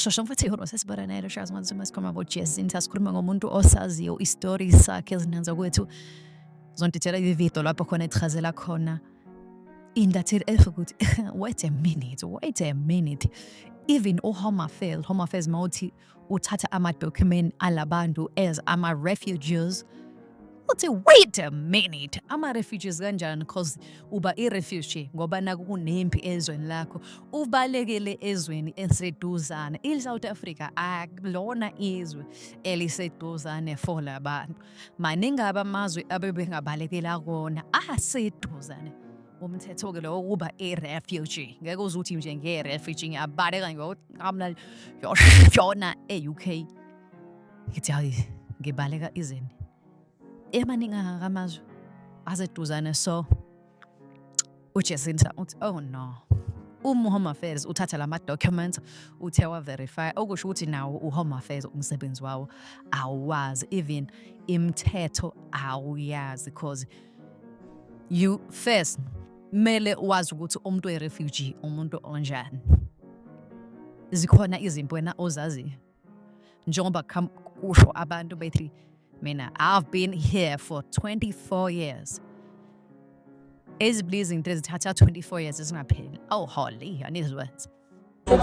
shosho mfethu iholo sesibaranelo shazi manje masikhuluma about Jacinta sikhuluma ngomuntu osaziyo istory sakhe ezinanza kwethu zontithela ivideo lapho khona echazela khona indatheli efukuthi wait a minute even Home Affairs mawuthi uthatha ama-document alabantu as ama-refugees uthi wait a minute ama-refugees kanjani because uba i-refugee ngoba naku kunempi ezweni lakho ubalekele ezweni eseduzane i-South Africa akulona izwe eliseduzane for labantu maningi abamazwe abebengabalekela kona aseduzane umthetho-ke lo ukuba i-refugee ngeke uze uthi nje nge-refugee ngiyabaleka ngamla yoshona e-UK ngithi hayi ngibaleka izini emaningi amazwe aseduzane so uJacinta uthi oh no Home Affairs uthatha lama documents uthe wa verify okusho ukuthi nawo Home Affairs umsebenzi wawo awazi even imithetho awuyazi because you first mele wazi ukuthi umuntu we-refugee umuntu onjani zikhona izimpo wena ozazi njengoba kusho abantu bethi mina I've been here for 24 years ezibleezing ezithatha 24 years isingapheli oh holy anizwenza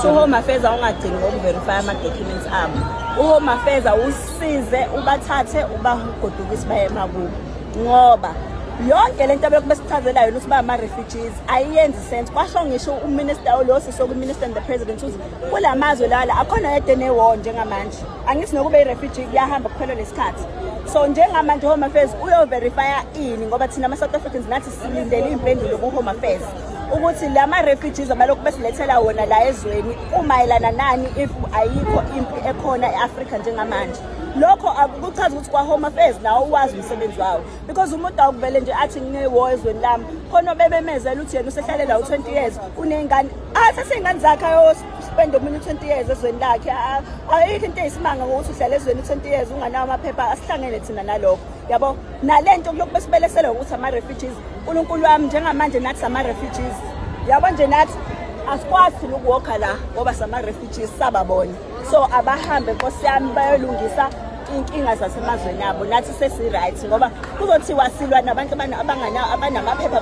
Home Affairs awungadingi ukuverify ama-documents abo Home Affairs usize ubathathe ubagodukise baye emakubo ngoba yonke lento abekubesichazela yona ukuthi ba ama-refugees ayiyenzi sense kwasho ngisho uminister lo sisoku minister and the president uthi kulamazwe lala akhona yede ne-war njengamanje angithi nokuba i-refugee kuyahamba kuphela lesikhathi so njengamanje Home Affairs uyoverifya ini ngoba thina ama-South Africans nathi silindele impendulo ku-Home Affairs ukuthi lama-refugees abalokhu besilethela wona la ezweni umayelana nani if ayikho impi ekhona e-Africa njengamanje lokho akuchaza ukuthi kwa-Home Affairs nawo uwazi umsebenzi wawo because umuntu awukuvele nje athi ngine-war ezweni lami khona bebemezela ukuthi yena usehlalela u-20 years uney'ngane athathe iy'ngane zakhe ayospenda omunye u-20 years ezweni lakhe ayikho into eyisimanga ngokuthi uhlala ezweni u-20 years unganawo amaphepha asihlangene thina nalokho yabo nalento kulokhu besibelesela ukuthi ama-refugees uNkulunkulu wami njengamanje nathi sama-refugees yabo nje nathi asikwazi thina ukuwokha la ngoba sama-refugees sababona so abahambe nkosi yami bayolungisa inkinga zasemazweni abo nathi sesi-right ngoba kuzothiwa silwa nabantu abanamaphepha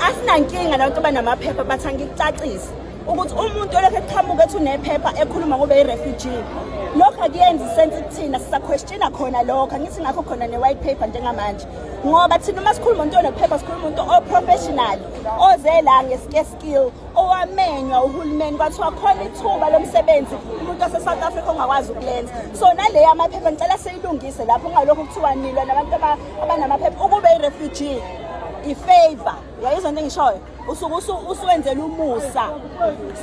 asinankinga nabantu abanamaphepha bathi angikucacise ukuthi umuntu olokhu eqhamuka ethi unephepha ekhuluma ngoba i-refugee lokho akuyenzi sense kuthina sisaquestiona khona lokho angithi ngakho khona ne-white paper njengamanje ngoba thina uma sikhuluma umuntu onephepha sikhuluma umuntu o-professional oze la nge-skill owamenywa uhulumeni kwathiwa khona ithuba lomsebenzi umuntu wase-South Africa ongakwazi ukulenza so naleyo amaphepha ngicela seyilungise lapho ungalokhu kuthiwa nilwa nabantu abanamaphepha ukube i-refugee i-favor yayizwa into engishoyo usuwenzela umusa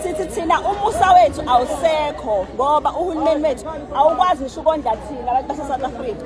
sithi thina umusa wethu awusekho ngoba uhulumeni wethu awukwazi ngisho ukondla thina abantu base-South Africa